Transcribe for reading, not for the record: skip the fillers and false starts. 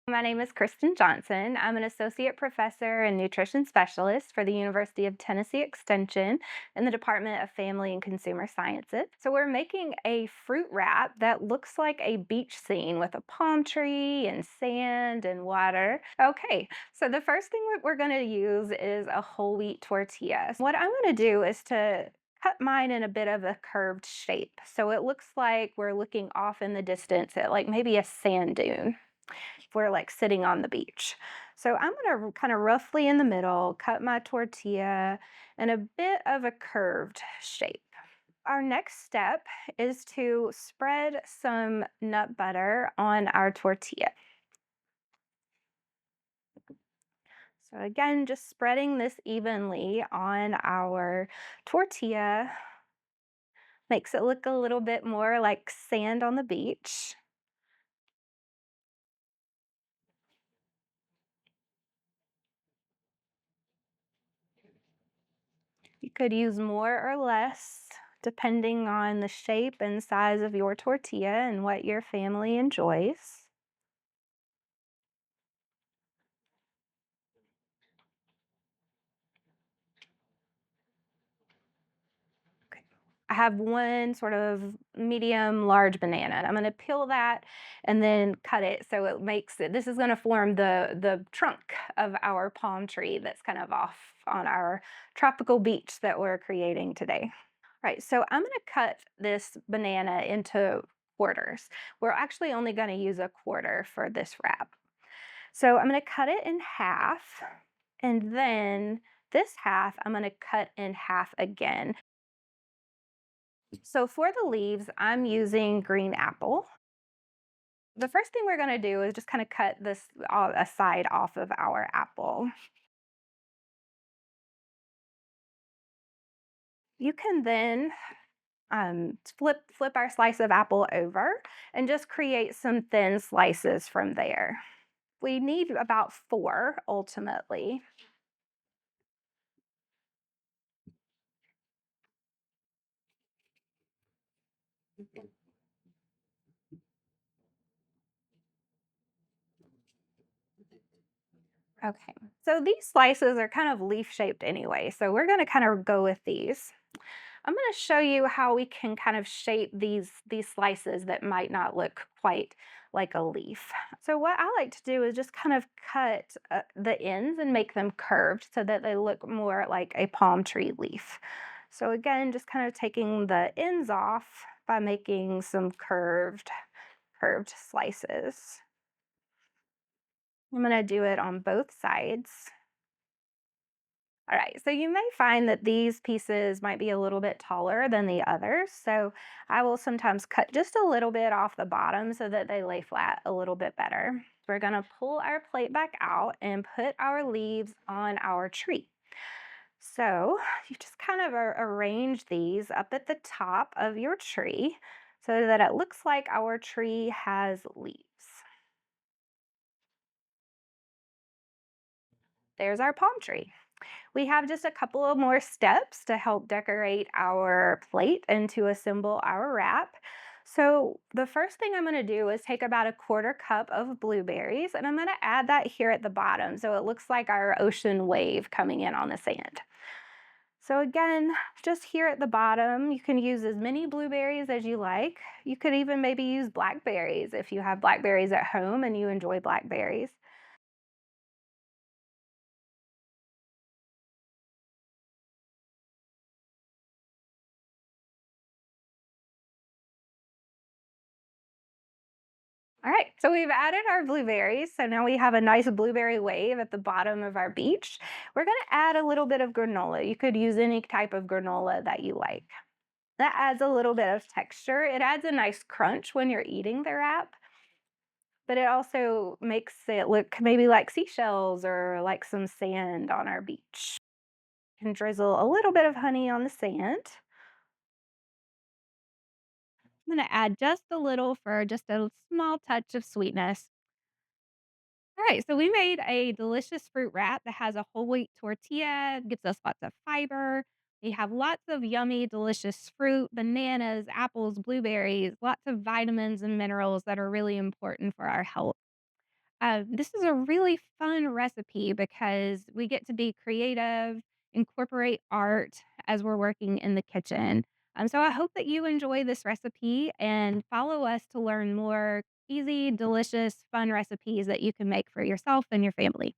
My name is Kristen Johnson. I'm an associate professor and nutrition specialist for the University of Tennessee Extension in the Department of Family and Consumer Sciences. So, we're making a fruit wrap that looks like a beach scene with a palm tree and sand and water. Okay, so the first thing that we're going to use is a whole wheat tortilla. What I'm going to do is to cut mine in a bit of a curved shape. So, it looks like we're looking off in the distance at like maybe a sand dune if we're like sitting on the beach. So I'm gonna kind of roughly in the middle cut my tortilla in a bit of a curved shape. Our next step is to spread some nut butter on our tortilla. So again, just spreading this evenly on our tortilla makes it look a little bit more like sand on the beach. You could use more or less depending on the shape and size of your tortilla and what your family enjoys. Okay. I have one sort of medium large banana. I'm going to peel that and then cut it so it makes it. This is going to form the trunk of our palm tree that's kind of off on our tropical beach that we're creating today. Right, so I'm gonna cut this banana into quarters. We're actually only gonna use a quarter for this wrap. So I'm gonna cut it in half, and then this half I'm gonna cut in half again. So for the leaves, I'm using green apple. The first thing we're gonna do is just kind of cut this a side off of our apple. You can then flip our slice of apple over and just create some thin slices from there. We need about four ultimately. Okay, so these slices are kind of leaf shaped anyway, so we're going to kind of go with these. I'm going to show you how we can kind of shape these slices that might not look quite like a leaf. So what I like to do is just kind of cut the ends and make them curved so that they look more like a palm tree leaf. So again, just kind of taking the ends off by making some curved slices. I'm going to do it on both sides. All right, so you may find that these pieces might be a little bit taller than the others. So I will sometimes cut just a little bit off the bottom so that they lay flat a little bit better. We're gonna pull our plate back out and put our leaves on our tree. So you just kind of arrange these up at the top of your tree so that it looks like our tree has leaves. There's our palm tree. We have just a couple of more steps to help decorate our plate and to assemble our wrap. So the first thing I'm going to do is take about a quarter cup of blueberries and I'm going to add that here at the bottom so it looks like our ocean wave coming in on the sand. So again, just here at the bottom, you can use as many blueberries as you like. You could even maybe use blackberries if you have blackberries at home and you enjoy blackberries. All right, so we've added our blueberries. So now we have a nice blueberry wave at the bottom of our beach. We're gonna add a little bit of granola. You could use any type of granola that you like. That adds a little bit of texture. It adds a nice crunch when you're eating the wrap, but it also makes it look maybe like seashells or like some sand on our beach. You can drizzle a little bit of honey on the sand. I'm gonna add just a little for just a small touch of sweetness. All right, so we made a delicious fruit wrap that has a whole wheat tortilla, gives us lots of fiber. We have lots of yummy, delicious fruit, bananas, apples, blueberries, lots of vitamins and minerals that are really important for our health. This is a really fun recipe because we get to be creative, incorporate art as we're working in the kitchen. So I hope that you enjoy this recipe and follow us to learn more easy, delicious, fun recipes that you can make for yourself and your family.